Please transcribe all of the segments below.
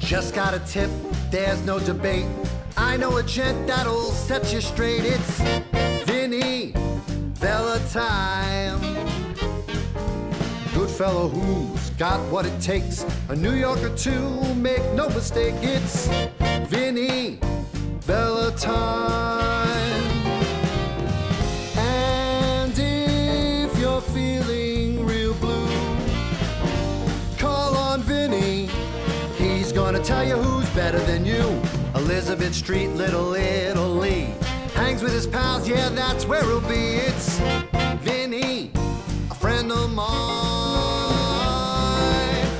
Just got a tip, there's no debate. I know a gent that'll set you straight. It's Vinny Valentine. Good fellow who's got what it takes. A New Yorker to make no mistake. It's Vinny Valentine. And if you're feeling real blue, call on Vinny. He's gonna tell you who's better than you. Elizabeth Street, Little Italy. Hangs with his pals, yeah, that's where he'll be. It's Vinny, a friend of mine.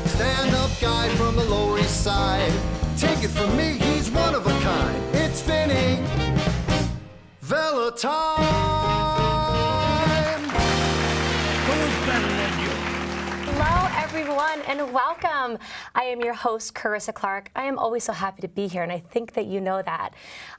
Stand-up guy from the Lower East Side. Take it from me, he's one of a kind. It's Vinny Valentine. Who's better than you? Hello, everyone, and welcome. I am your host, Carisa Clark. I am always so happy to be here, and I think that you know that.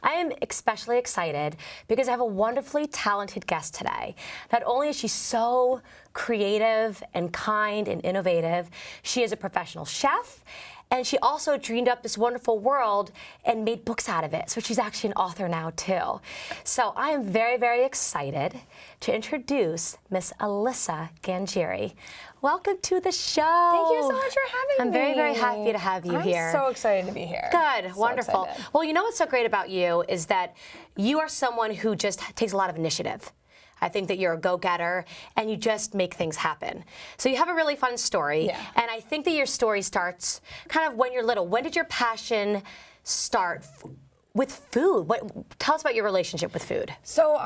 I am especially excited because I have a wonderfully talented guest today. Not only is she so creative and kind and innovative, she is a professional chef, and she also dreamed up this wonderful world and made books out of it. So she's actually an author now, too. So I am very, very excited to introduce Miss Alyssa Gangeri. Welcome to the show. Thank you so much for having me. I'm very, very happy to have you here. I'm so excited to be here. Good, So wonderful. excited. Well, you know what's so great about you is that you are someone who just takes a lot of initiative. I think that you're a go-getter, and you just make things happen. So you have a really fun story, Yeah. and I think that your story starts kind of when you're little. When did your passion start with food? Tell us about your relationship with food. So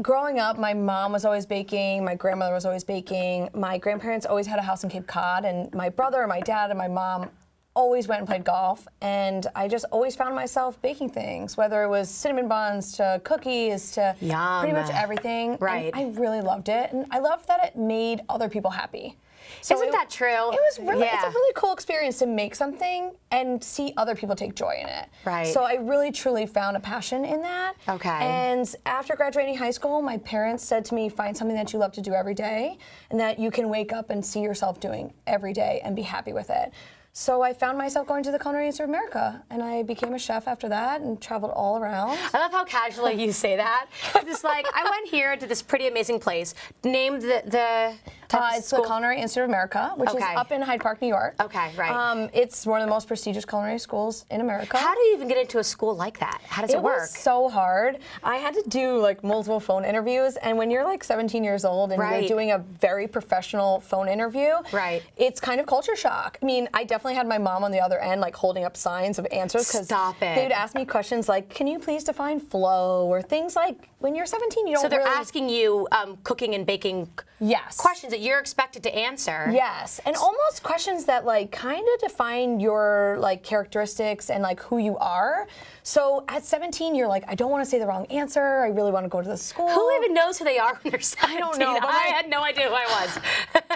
growing up, my mom was always baking, my grandmother was always baking, my grandparents always had a house in Cape Cod, and my brother, my dad, and my mom always went and played golf, and I just always found myself baking things, whether it was cinnamon buns to cookies to Yum. pretty much everything. Right. And I really loved it, and I loved that it made other people happy. So Isn't that true? It was really, Yeah. it's a really cool experience to make something and see other people take joy in it. Right. So I really, truly found a passion in that. Okay. And after graduating high school, my parents said to me, find something that you love to do every day and that you can wake up and see yourself doing every day and be happy with it. So I found myself going to the Culinary Institute of America, and I became a chef after that and traveled all around. I love how casually you say that. Just like, I went here to this pretty amazing place. Name the type of It's school. the Culinary Institute of America, which is Okay. up in Hyde Park, New York. Okay, right. It's one of the most prestigious culinary schools in America. How do you even get into a school like that? How does it work? It was so hard. I had to do like multiple phone interviews, and when you're like 17 years old and Right. you're doing a very professional phone interview, Right. it's kind of culture shock. I mean, I definitely had my mom on the other end, like holding up signs of answers because Stop it. they would ask me questions like, "Can you please define flow?" or things like when you're 17, you don't. So they're really... asking you cooking and baking Yes. questions that you're expected to answer. Yes, and almost questions that like kind of define your like characteristics and like who you are. So at 17, you're like, I don't want to say the wrong answer. I really want to go to the school. Who even knows who they are when they're 17? I don't know, but I had no idea who I was.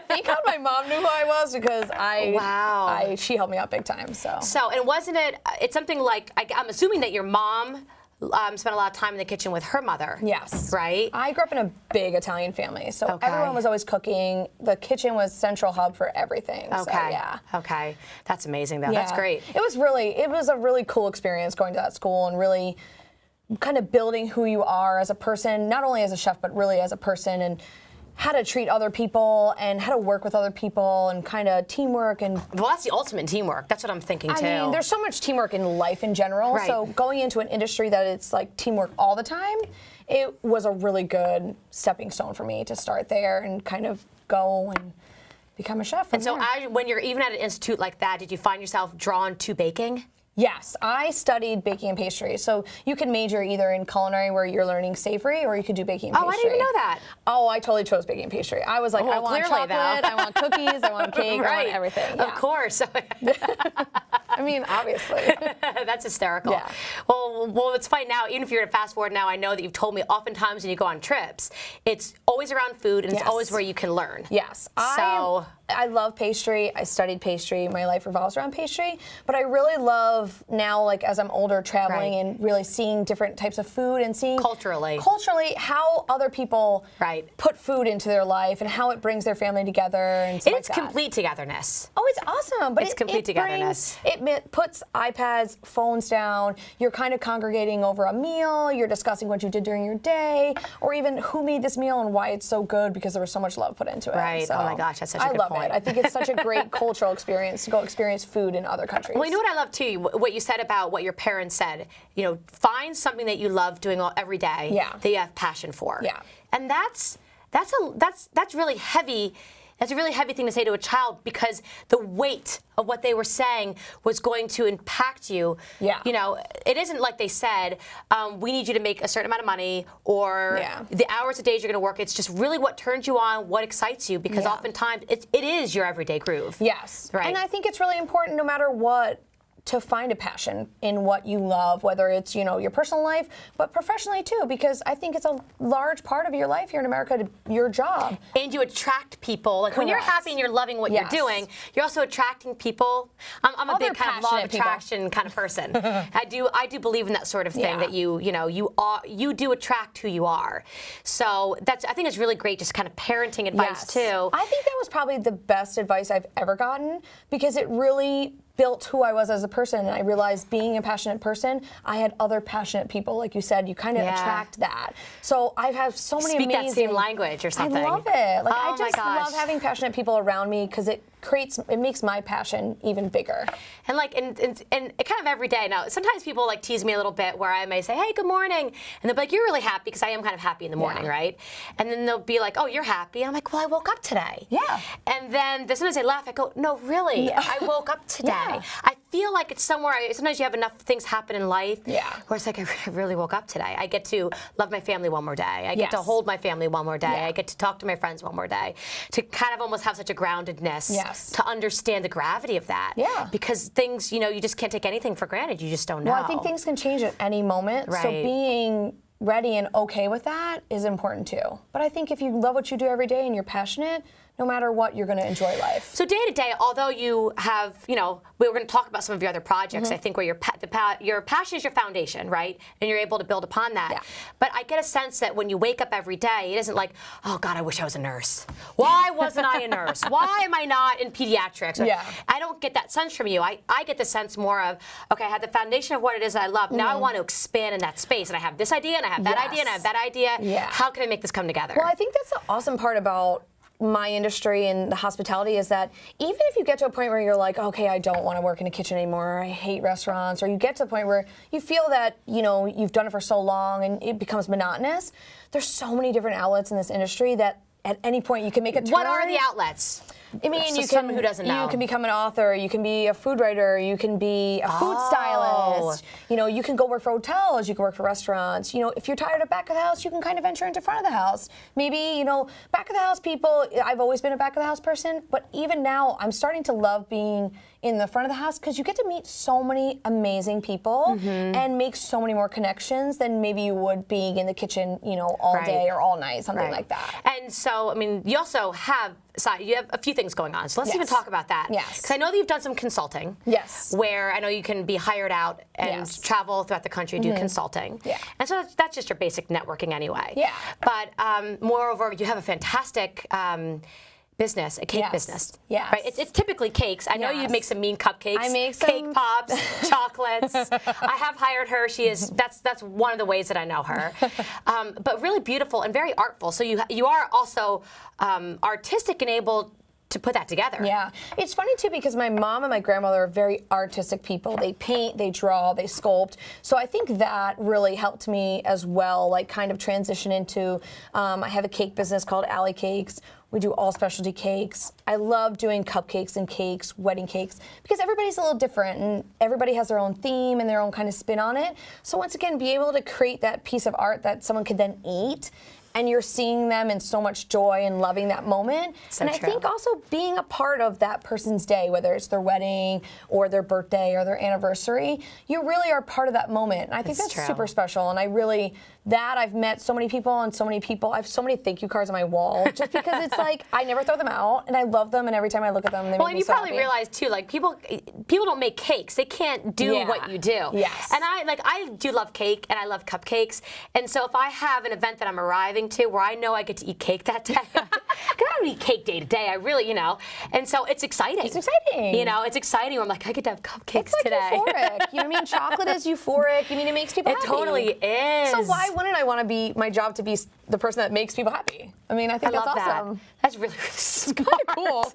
Thank God my mom knew who I was because Wow. she helped me out big time. So So, and wasn't it, it's something like, I'm assuming that your mom spent a lot of time in the kitchen with her mother. yes, Right? I grew up in a big Italian family, so Okay. everyone was always cooking. The kitchen was central hub for everything. Okay. So, yeah. Okay. That's amazing, though. That's Yeah. great. It was a really cool experience going to that school and really kind of building who you are as a person, not only as a chef, but really as a person, and how to treat other people and how to work with other people and kind of teamwork. And Well, that's the ultimate teamwork. That's what I'm thinking, too. I mean, there's so much teamwork in life in general. Right. So going into an industry that it's like teamwork all the time, it was a really good stepping stone for me to start there and kind of go and become a chef. And so when you're even at an institute like that, did you find yourself drawn to baking? Yes, I studied baking and pastry. So you could major either in culinary where you're learning savory, or you could do baking and pastry. Oh, I didn't even know that. Oh, I totally chose baking and pastry. I was like, Well, I want clearly, chocolate, though. I want cookies, I want cake, I want everything. Of Yeah. course. I mean, obviously. That's hysterical. Yeah. Well, it's funny now, even if you're to fast forward now, I know that you've told me oftentimes when you go on trips, it's always around food and it's Yes. always where you can learn. Yes. So I love pastry. I studied pastry. My life revolves around pastry. But I really love now, like as I'm older, traveling and really seeing different types of food and seeing culturally how other people put food into their life and how it brings their family together and stuff like that. It's complete togetherness. Oh, it's awesome. But it's complete togetherness. It puts iPads, phones down. You're kind of congregating over a meal. You're discussing what you did during your day, or even who made this meal and why it's so good because there was so much love put into it. Right. So oh my gosh, that's such a good point. I love it. I think it's such a great cultural experience to go experience food in other countries. Well, you know what I love too? What you said about what your parents said. You know, find something that you love doing every day that you have passion for. Yeah. And that's really heavy. That's a really heavy thing to say to a child because the weight of what they were saying was going to impact you. Yeah. You know, it isn't like they said, we need you to make a certain amount of money or the hours of days you're going to work. It's just really what turns you on, what excites you, because oftentimes it is your everyday groove. Yes. Right. And I think it's really important no matter what to find a passion in what you love, whether it's, you know, your personal life, but professionally too, because I think it's a large part of your life here in America, your job. And you attract people. Like when you're happy and you're loving what you're doing, you're also attracting people. I'm a big kind of law of attraction kind of person. I do believe in that sort of thing that you do attract who you are. So I think it's really great just kind of parenting advice too. I think that was probably the best advice I've ever gotten because it really built who I was as a person, and I realized being a passionate person, I had other passionate people, like you said, you kind of attract that. So I have so many amazing... Speak that same language or something. I love it. Like I just love having passionate people around me because it makes my passion even bigger. And it kind of every day. Now, sometimes people like tease me a little bit where I may say, hey, good morning. And they'll be like, you're really happy because I am kind of happy in the morning, right? And then they'll be like, oh, you're happy. And I'm like, well, I woke up today. Yeah. And then sometimes they laugh. I go, no, really, I woke up today. I feel like it's somewhere, sometimes you have enough things happen in life where it's like, I really woke up today. I get to love my family one more day. I get to hold my family one more day. I get to talk to my friends one more day. To kind of almost have such a groundedness to understand the gravity of that. Yeah. Because things, you just can't take anything for granted. You just don't know. Well, I think things can change at any moment. Right. So being ready and okay with that is important too. But I think if you love what you do every day and you're passionate, no matter what, you're going to enjoy life. So day to day, although you have, we were going to talk about some of your other projects, I think where your passion is your foundation, right? And you're able to build upon that. Yeah. But I get a sense that when you wake up every day, it isn't like, oh God, I wish I was a nurse. Why wasn't I a nurse? Why am I not in pediatrics? Yeah. I don't get that sense from you. I get the sense more of, okay, I have the foundation of what it is that I love. Now I want to expand in that space. And I have this idea, and I have that idea, and I have that idea. Yeah. How can I make this come together? Well, I think that's the awesome part about my industry and the hospitality is that even if you get to a point where you're like, okay, I don't want to work in a kitchen anymore, or I hate restaurants, or you get to the point where you feel that, you've done it for so long and it becomes monotonous, there's so many different outlets in this industry that at any point you can make a turn. What are the outlets? I mean, someone who doesn't know. You can become an author, you can be a food writer, you can be a food stylist, you can go work for hotels, you can work for restaurants. If you're tired of back of the house, you can kind of venture into front of the house. Maybe, back of the house people, I've always been a back of the house person, but even now I'm starting to love being in the front of the house because you get to meet so many amazing people and make so many more connections than maybe you would being in the kitchen, all day or all night, something like that. And so, you also have a few things going on. So let's even talk about that. Yes. Because I know that you've done some consulting. Yes. Where I know you can be hired out and travel throughout the country, do consulting. Yeah. And so that's just your basic networking anyway. Yeah. But moreover, you have a fantastic business, a cake business. Yeah. Right? It's typically cakes. I know you make some mean cupcakes. I make some cake pops, chocolates. I have hired her. She is that's one of the ways that I know her. But really beautiful and very artful. So you are also artistic and able to put that together. Yeah. It's funny too because my mom and my grandmother are very artistic people. They paint, they draw, they sculpt. So I think that really helped me as well, like kind of transition into, I have a cake business called AllyCakes. We do all specialty cakes. I love doing cupcakes and cakes, wedding cakes, because everybody's a little different and everybody has their own theme and their own kind of spin on it. So once again, be able to create that piece of art that someone could then eat and you're seeing them in so much joy and loving that moment. So and I true. think also being a part of that person's day, whether it's their wedding or their birthday or their anniversary, you really are part of that moment. And I think that's true. super special. And I've met so many people, and so many people, I have so many thank you cards on my wall, just because it's like, I never throw them out, and I love them, and every time I look at them, they make Well, me and you so probably happy. realize too, like people don't make cakes. They can't do Yeah. what you do. Yes. And I do love cake, and I love cupcakes. And so if I have an event that I'm arriving to where I know I get to eat cake that day, because I don't eat cake day to day. I really, and so it's exciting. It's exciting. It's exciting. I'm like, I get to have cupcakes It's like today. euphoric. You know what I mean? Chocolate is euphoric. It makes people It happy. totally is. So why wouldn't I want to be my job to be the person that makes people happy? I mean, I think I that's love awesome. that. That's really smart. Cool.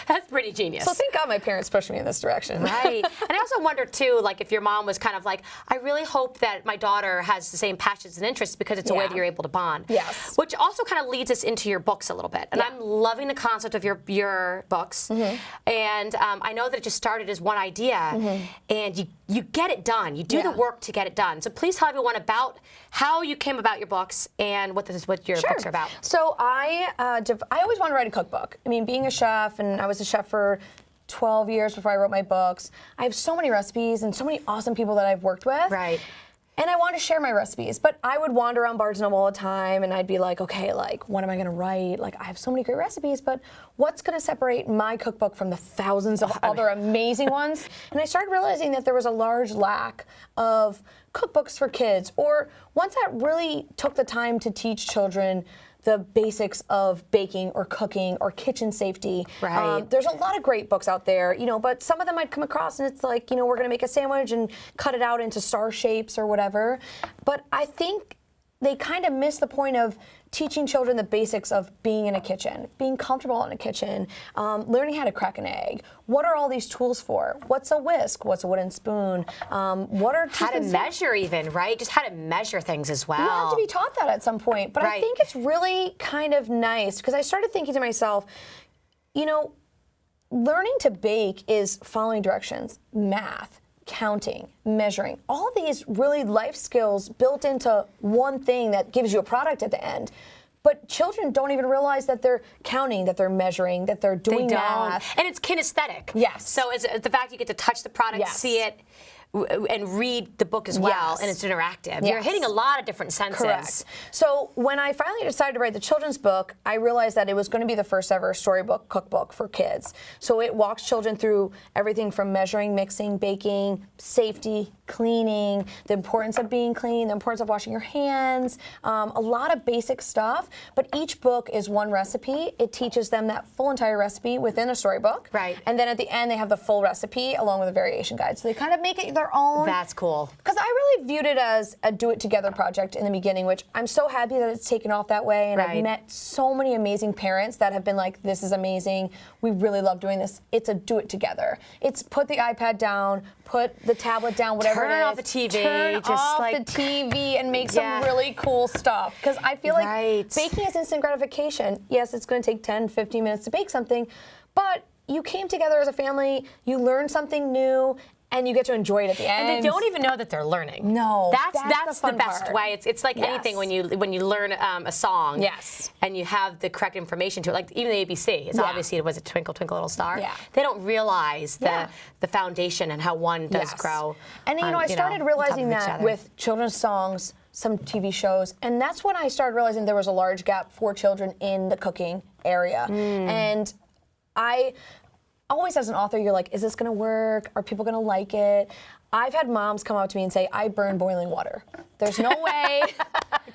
That's pretty genius. So thank God my parents pushed me in this direction. Right. And I also wonder too, like if your mom was kind of like, I really hope that my daughter has the same passions and interests because it's a way Yeah. that you're able to bond. Yes. Which also kind of leads us into your books a little bit. And Yeah. I'm loving the concept of your books. Mm-hmm. And I know that it just started as one idea, and you get it done. You do the Yeah. work to get it done. So please tell everyone about how you came about your books and what your books are about. So I always wanted to write a cookbook. I mean, being a chef, and I was a chef for 12 years before I wrote my books. I have so many recipes and so many awesome people that I've worked with. Right. And I want to share my recipes, but I would wander around Barnes & Noble all the time, and I'd be like, okay, like, what am I going to write? Like, I have so many great recipes, but what's going to separate my cookbook from the thousands of other amazing ones? And I started realizing that there was a large lack of cookbooks for kids, or ones that really took the time to teach children the basics of baking or cooking or kitchen safety. Right. There's a lot of great books out there, but some of them I'd come across and it's like, we're going to make a sandwich and cut it out into star shapes or whatever. But I think they kind of miss the point of teaching children the basics of being in a kitchen, being comfortable in a kitchen, learning how to crack an egg. What are all these tools for? What's a whisk? What's a wooden spoon? What are How to teaspoons? measure even, right? Just how to measure things as well. You have to be taught that at some point. But I Right. think it's really kind of nice because I started thinking to myself, learning to bake is following directions, math, counting, measuring, all of these really life skills built into one thing that gives you a product at the end. But children don't even realize that they're counting, that they're measuring, that they're doing They don't. math. And it's kinesthetic. Yes. So it's the fact you get to touch the product, Yes. see it, and read the book as well, Yes. and it's interactive. You're Yes. hitting a lot of different senses. Correct. So when I finally decided to write the children's book, I realized that it was going to be the first ever storybook cookbook for kids. So it walks children through everything from measuring, mixing, baking, safety, cleaning, the importance of being clean, the importance of washing your hands, a lot of basic stuff. But each book is one recipe. It teaches them that full entire recipe within a storybook. Right. And then at the end, they have the full recipe along with a variation guide. So they kind of make it their own. That's cool. Because I really viewed it as a do-it-together project in the beginning, which I'm so happy that it's taken off that way. And Right. I've met so many amazing parents that have been like, this is amazing. We really love doing this. It's a do-it-together. It's put the iPad down, put the tablet down, whatever Turn it is. off the TV, Turn just off like- the TV and make Yeah. some really cool stuff. Because I feel like Right. baking is instant gratification. Yes, it's going to take 10, 15 minutes to bake something, but you came together as a family, you learned something new, and you get to enjoy it at the end. And they don't even know that they're learning. No, that's that's the the fun best part. way. It's like Yes. anything when you learn a song. Yes. And you have the correct information to it. Like even the ABC. It's Yeah. obviously it was a Twinkle Twinkle Little Star. Yeah. They don't realize Yeah. the foundation and how one does Yes. grow. And on, I started on top realizing of each that other. with children's songs, some TV shows, and that's when I started realizing there was a large gap for children in the cooking area. And I always, as an author, you're like, is this going to work? Are people going to like it? I've had moms come up to me and say, I burn boiling water. There's no way.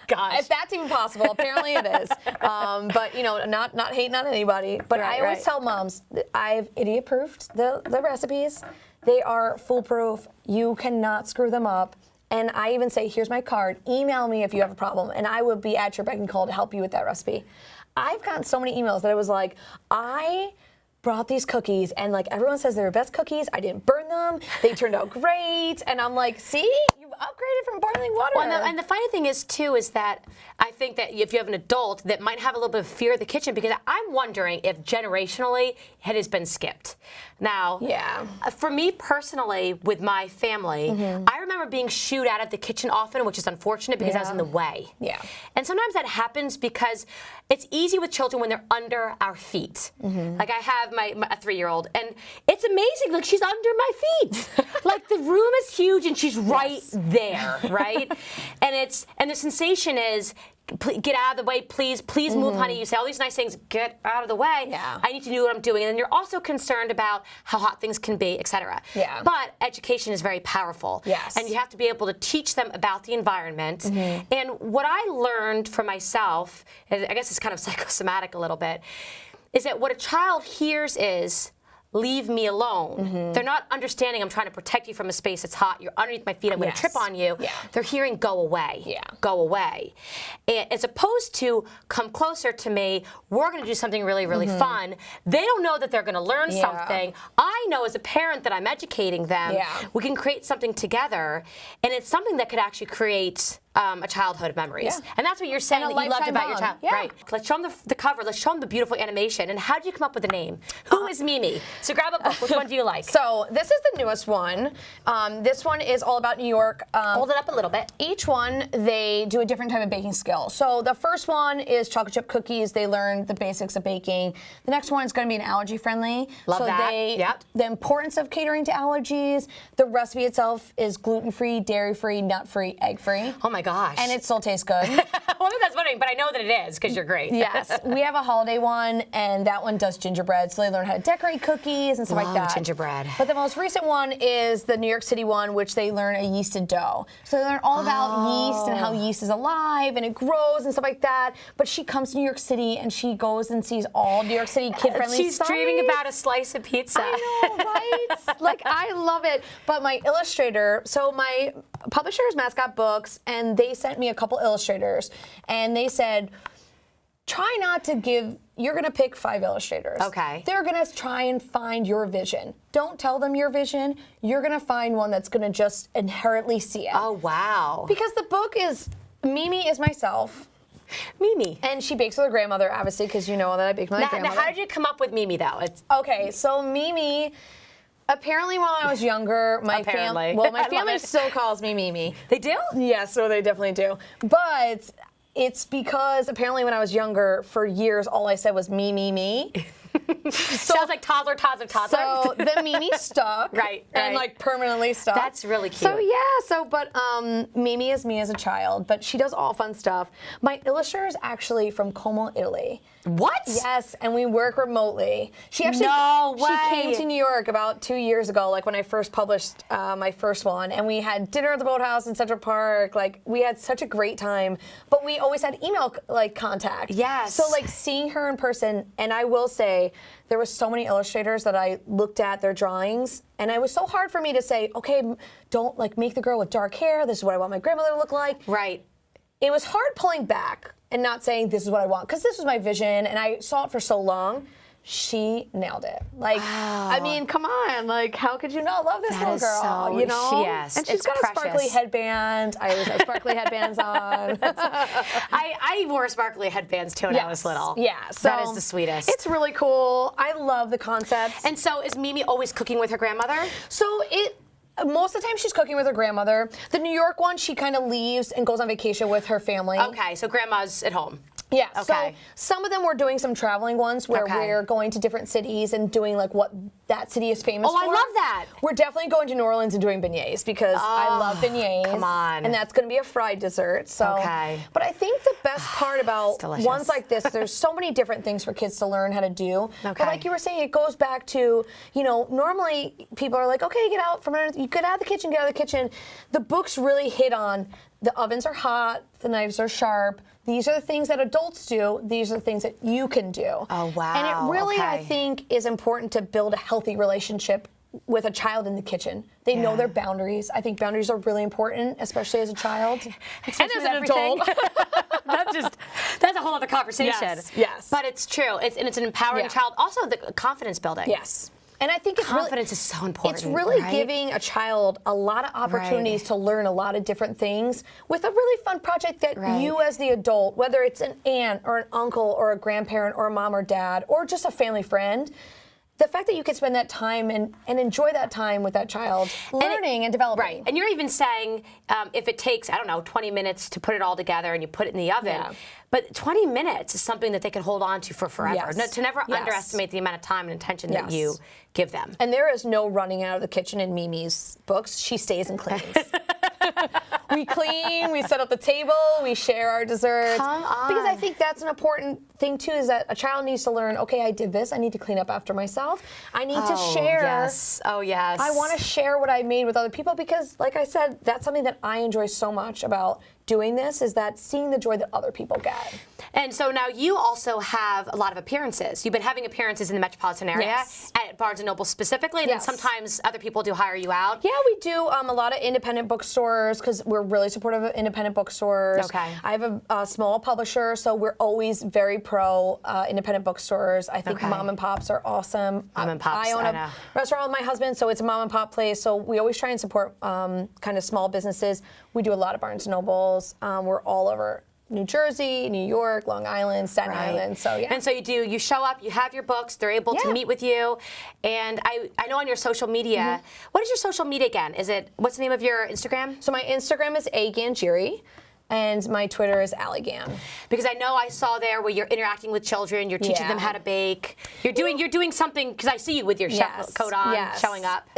Gosh. If that's even possible, apparently it is. But not hating on anybody. But Right, I always right. tell moms, I've idiot-proofed the recipes. They are foolproof. You cannot screw them up. And I even say, here's my card. Email me if you have a problem, and I will be at your beck and call to help you with that recipe. I've gotten so many emails that it was like, I brought these cookies, and like everyone says they're the best cookies. I didn't burn them. They turned out great. And I'm like, see? upgraded from boiling water. Well, and the funny thing is, too, is that I think that if you have an adult that might have a little bit of fear of the kitchen, because I'm wondering if generationally it has been skipped. Now, for me personally, with my family, I remember being shooed out of the kitchen often, which is unfortunate because I was in the way. Yeah. And sometimes that happens because it's easy with children when they're under our feet. Like I have a 3-year-old, and it's amazing. Like she's under my feet. Like the room is huge, and she's right there, right? And the sensation is, get out of the way, please move, honey. You say all these nice things, get out of the way. Yeah. I need to know what I'm doing. And then you're also concerned about how hot things can be, etc. Yeah. But education is very powerful. Yes. And you have to be able to teach them about the environment. And what I learned for myself, I guess it's kind of psychosomatic a little bit, is that what a child hears is, leave me alone. They're not understanding I'm trying to protect you from a space that's hot. You're underneath my feet. I'm going to trip on you. They're hearing go away. Go away. And as opposed to come closer to me, we're going to do something really, really fun. They don't know that they're going to learn something. I know as a parent that I'm educating them. We can create something together. And it's something that could actually create a childhood of memories. And that's what you're saying that you loved about your child. Right. Let's show them the cover. Let's show them the beautiful animation. And how did you come up with the name? Who is Mimi? So grab a book. Which one do you like? So this is the newest one. This one is all about New York. Hold it up a little bit. Each one, they do a different type of baking skill. So the first one is chocolate chip cookies. They learn the basics of baking. The next one is going to be an allergy friendly. Love that. The importance of catering to allergies. The recipe itself is gluten-free, dairy-free, nut-free, egg-free. Oh my gosh. And it still tastes good. Well, that's wondering, but I know that it is because you're great. Yes. We have a holiday one, and that one does gingerbread. So they learn how to decorate cookies and stuff like that. Gingerbread. But the most recent one is the New York City one, which they learn a yeasted dough. So they learn all about yeast and how yeast is alive and it grows and stuff like that. But she comes to New York City and she goes and sees all New York City kid-friendly She's dreaming about a slice of pizza. I know, right? Like, I love it. But my illustrator, so my publisher is Mascot Books, and they sent me a couple illustrators. And they said, try not to give, you're going to pick 5 illustrators. Okay. They're going to try and find your vision. Don't tell them your vision. You're going to find one that's going to just inherently see it. Oh, wow. Because the book is, Mimi is myself. Mimi. And she bakes with her grandmother, obviously, because you know that I bake with my grandmother. Now, how did you come up with Mimi, though? Okay, so Mimi, apparently while I was younger, my family still calls me Mimi. They do? Yes, so they definitely do. But it's because apparently when I was younger, for years, all I said was me, me, me. Sounds like toddler. So the Mimi stuck. Right. And like permanently stuck. That's really cute. So yeah, but Mimi is me as a child, but she does all fun stuff. My illustrator is actually from Como, Italy. What? Yes, and we work remotely. She actually she came to New York about 2 years ago, like when I first published my first one, and we had dinner at the Boathouse in Central Park. Like, we had such a great time, but we always had email contact. Like So seeing her in person, and I will say there was so many illustrators that I looked at their drawings, and it was so hard for me to say, okay, don't make the girl with dark hair. This is what I want my grandmother to look like. Right. It was hard pulling back and not saying this is what I want, because this was my vision and I saw it for so long. She nailed it. Wow. I mean, come on. How could you not love this little girl? You know? Yes. And she's got a sparkly headband. I always have sparkly headbands on. I wore sparkly headbands too when I was little. Yeah. So that is the sweetest. It's really cool. I love the concept. And so is Mimi always cooking with her grandmother? Most of the time she's cooking with her grandmother. The New York one, she kind of leaves and goes on vacation with her family. Okay, so grandma's at home. Yeah, okay. So some of them we're doing some traveling ones where we're going to different cities and doing what that city is famous for. Oh, I love that. We're definitely going to New Orleans and doing beignets because I love beignets. Come on. And that's going to be a fried dessert. So, But I think the best part about ones like this, there's so many different things for kids to learn how to do. Okay. But like you were saying, it goes back to, normally people are like, okay, get out of the kitchen. The books really hit on the ovens are hot, the knives are sharp. These are the things that adults do. These are the things that you can do. Oh, wow. And it really, I think, is important to build a healthy relationship with a child in the kitchen. They know their boundaries. I think boundaries are really important, especially as a child. And as an adult. That's a whole other conversation. Yes. But it's true. It's an empowering child. Also, the confidence building. Yes. And I think it's confidence is so important. It's really right? giving a child a lot of opportunities to learn a lot of different things with a really fun project that you as the adult, whether it's an aunt or an uncle or a grandparent or a mom or dad or just a family friend, the fact that you can spend that time and enjoy that time with that child, learning and developing. Right. And you're even saying if it takes, I don't know, 20 minutes to put it all together and you put it in the oven, but 20 minutes is something that they can hold on to for forever. Yes. No, to never underestimate the amount of time and attention that you give them. And there is no running out of the kitchen in Mimi's books. She stays and cleans. We clean, we set up the table, we share our desserts. Come on. Because I think that's an important thing too, is that a child needs to learn, okay, I did this, I need to clean up after myself. I need to share. Yes. Oh, yes. I want to share what I made with other people because, like I said, that's something that I enjoy so much about doing this, is that seeing the joy that other people get. And so now you also have a lot of appearances. You've been having appearances in the metropolitan area, at Barnes & Noble specifically, and then sometimes other people do hire you out. Yeah, we do a lot of independent bookstores because we're really supportive of independent bookstores. Okay. I have a small publisher, so we're always very pro independent bookstores. I think mom and pops are awesome. Mom and pops, I own a restaurant with my husband, so it's a mom and pop place, so we always try and support kind of small businesses. We do a lot of Barnes & Nobles. We're all over New Jersey, New York, Long Island, Staten Island. So And so you show up, you have your books, they're able to meet with you. And I know on your social media, what is your social media again? What's the name of your Instagram? So my Instagram is Gangeri. And my Twitter is AllyGan. Because I know I saw there where you're interacting with children, you're teaching them how to bake. You're doing something, because I see you with your chef coat on, showing up.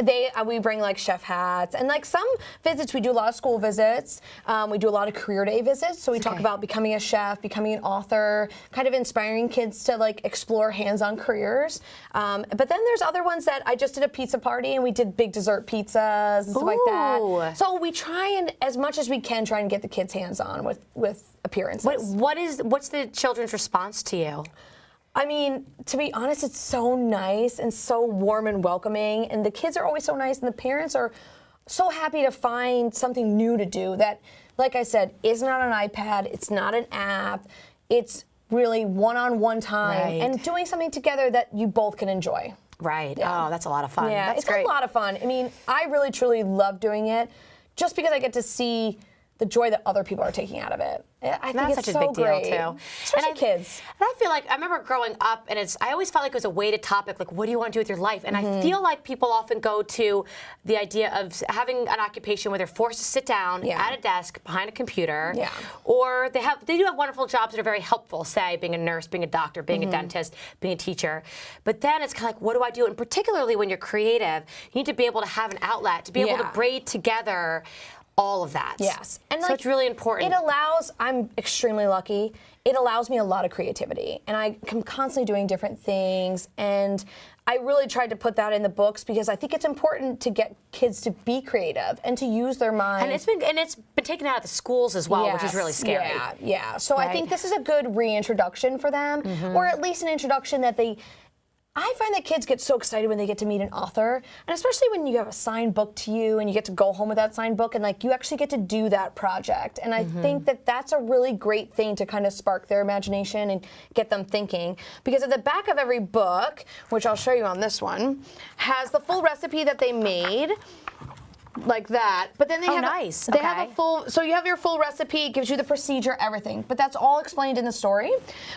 We bring like chef hats, and like some visits, we do a lot of school visits. We do a lot of career day visits. So we talk about becoming a chef, becoming an author, kind of inspiring kids to like explore hands-on careers. But then there's other ones that I just did a pizza party, and we did big dessert pizzas and stuff like that. So we try and, as much as we can, try and get the kids' hands on with appearances. What's the children's response to you? I mean, to be honest, it's so nice and so warm and welcoming, and the kids are always so nice, and the parents are so happy to find something new to do that, like I said, is not an iPad, it's not an app, it's really one-on-one time and doing something together that you both can enjoy. Right. Yeah. Oh, that's a lot of fun. Yeah, that's it's great. a lot of fun. I mean, I really, truly love doing it just because I get to see the joy that other people are taking out of it. I think it's such so a big great. deal too. Especially kids. And I feel like I remember growing up, and I always felt like it was a weighted topic. Like, what do you want to do with your life? And I feel like people often go to the idea of having an occupation where they're forced to sit down at a desk behind a computer, or they do have wonderful jobs that are very helpful. Say, being a nurse, being a doctor, being a dentist, being a teacher. But then it's kind of like, what do I do? And particularly when you're creative, you need to be able to have an outlet to be able to braid together all of that. Yes. And so it's really important. It allows, I'm extremely lucky, it allows me a lot of creativity. And I am constantly doing different things. And I really tried to put that in the books because I think it's important to get kids to be creative and to use their mind. And it's been taken out of the schools as well, which is really scary. Yeah. So I think this is a good reintroduction for them, or at least an introduction that I find that kids get so excited when they get to meet an author, and especially when you have a signed book to you and you get to go home with that signed book and like you actually get to do that project. And I think that that's a really great thing to kind of spark their imagination and get them thinking. Because at the back of every book, which I'll show you on this one, has the full recipe that they made. Like that, but then they have they have a full. So you have your full recipe. It gives you the procedure, everything. But that's all explained in the story.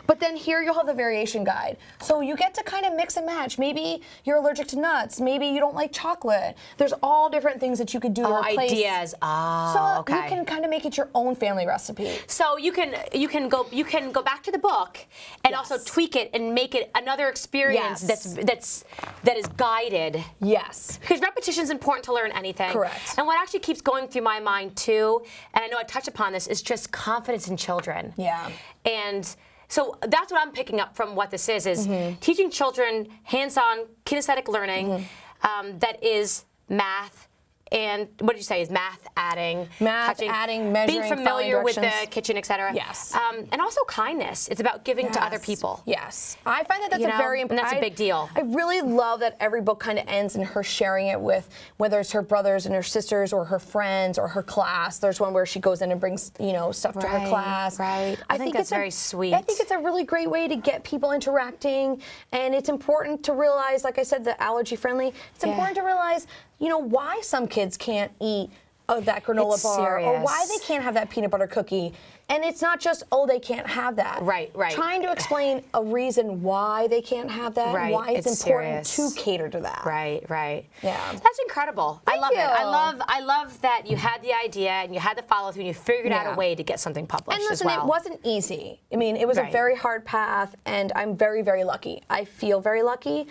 But then here you'll have the variation guide. So you get to kind of mix and match. Maybe you're allergic to nuts. Maybe you don't like chocolate. There's all different things that you could do to replace. Ideas. So you can kind of make it your own family recipe. So you can go back to the book and also tweak it and make it another experience that is guided. Yes. Because repetition is important to learn anything. Correct. And what actually keeps going through my mind too, and I know I touched upon this, is just confidence in children. Yeah. And so that's what I'm picking up from what this is teaching children hands-on kinesthetic learning that is math and what did you say is math, adding, touching, adding, measuring, being familiar with the directions. kitchen, etc. Yes. And also kindness. It's about giving to other people. Yes. I find that that's You a know, very and important. that's a big deal. I really love that every book kind of ends in her sharing it with whether it's her brothers and her sisters or her friends or her class. There's one where she goes in and brings stuff to her class. Right. I think that's very sweet. I think it's a really great way to get people interacting, and it's important to realize, like I said, the allergy friendly. It's important to realize, why some kids can't eat that granola It's bar, or serious. why they can't have that peanut butter cookie. And it's not just, they can't have that. Right. Trying to explain a reason why they can't have that, and why it's important serious. to cater to that. Right. Yeah. That's incredible. I love you. it. I love that you had the idea and you had the follow through and you figured out a way to get something published And listen, as well. it wasn't easy. I mean, it was a very hard path, and I'm very, very lucky. I feel very lucky.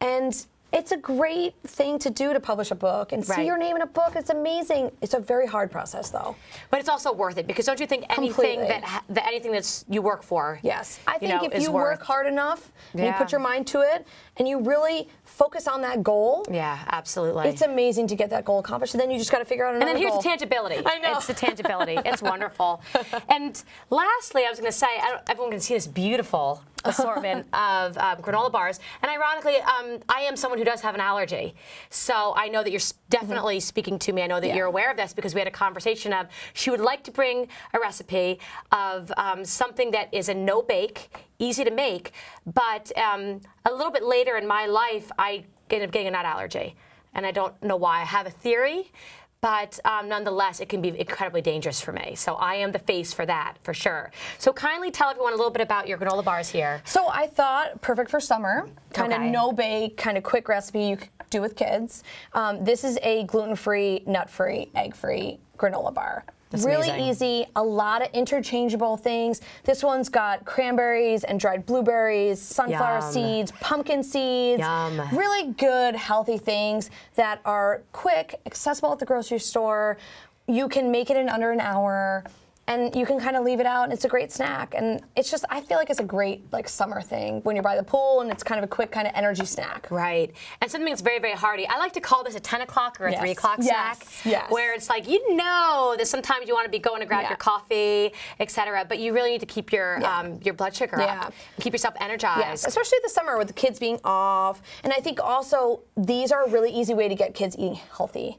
And it's a great thing to do to publish a book and see your name in a book. It's amazing. It's a very hard process, though. But it's also worth it, because don't you think anything that anything that's you work for? Yes, I think if you worth. work hard enough and you put your mind to it and you really focus on that goal. Yeah, absolutely. It's amazing to get that goal accomplished, and then you just got to figure out another And then here's goal. the tangibility. I know. It's the tangibility. It's wonderful. And lastly, I was going to say, everyone can see this beautiful assortment of granola bars. And ironically, I am someone who does have an allergy. So I know that you're definitely speaking to me. I know that you're aware of this, because we had a conversation of she would like to bring a recipe of something that is a no-bake, easy to make, but a little bit later in my life, I ended up getting a nut allergy. And I don't know why. I have a theory, but nonetheless, it can be incredibly dangerous for me. So I am the face for that, for sure. So kindly tell everyone a little bit about your granola bars here. So I thought perfect for summer, kind of no-bake, kind of quick recipe you could do with kids. This is a gluten-free, nut-free, egg-free granola bar. That's really amazing. easy, a lot of interchangeable things. This one's got cranberries and dried blueberries, sunflower seeds, pumpkin seeds. Yum. Really good, healthy things that are quick, accessible at the grocery store. You can make it in under an hour, and you can kind of leave it out, and it's a great snack. And it's just, I feel like it's a great summer thing when you're by the pool, and it's kind of a quick kind of energy snack. Right. And something that's very, very hearty. I like to call this a 10 o'clock or a 3 o'clock snack. Yes. Where it's like, that sometimes you want to be going to grab your coffee, etc. But you really need to keep your blood sugar up. And keep yourself energized. Yes, especially this summer with the kids being off. And I think also these are a really easy way to get kids eating healthy.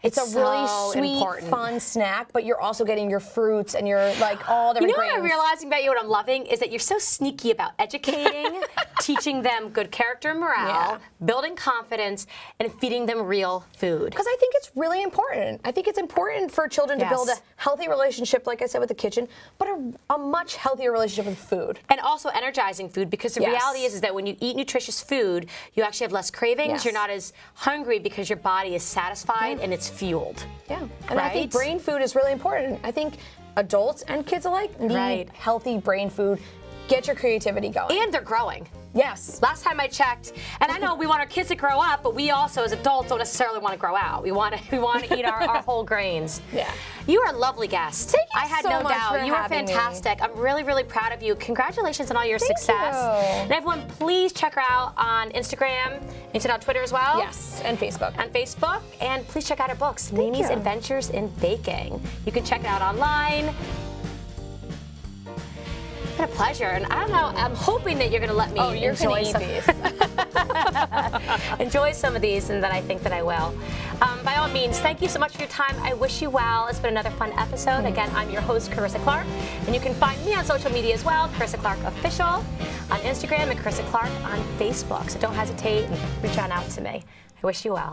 It's a really sweet, fun snack, but you're also getting your fruits and your all the You know grains. what I'm realizing about you, what I'm loving, is that you're so sneaky about educating, teaching them good character and morale, building confidence, and feeding them real food. Because I think it's really important. I think it's important for children to build a healthy relationship, like I said, with the kitchen, but a much healthier relationship with food. And also energizing food, because the reality is that when you eat nutritious food, you actually have less cravings. You're not as hungry because your body is satisfied and it's fueled. Yeah, and I think brain food is really important. I think adults and kids alike need healthy brain food. Get your creativity going. And they're growing. Yes. Last time I checked, and I know we want our kids to grow up, but we also, as adults, don't necessarily want to grow out. We want to eat our whole grains. Yeah. You are a lovely guest. Thank you I had so no much doubt. for You were having me. fantastic. I'm really, really proud of you. Congratulations on all your success. you. And everyone, please check her out on Instagram. You said on Twitter as well? Yes, and Facebook. On Facebook. And please check out her books, Mimi's Adventures in Baking. You can check it out online. It's been a pleasure, and I don't know, I'm hoping that you're going to let me enjoy some enjoy some of these, and that I think that I will. By all means, thank you so much for your time. I wish you well. It's been another fun episode. Again, I'm your host, Carisa Clark, and you can find me on social media as well, Carisa Clark Official on Instagram and Carisa Clark on Facebook. So don't hesitate and reach on out to me. I wish you well.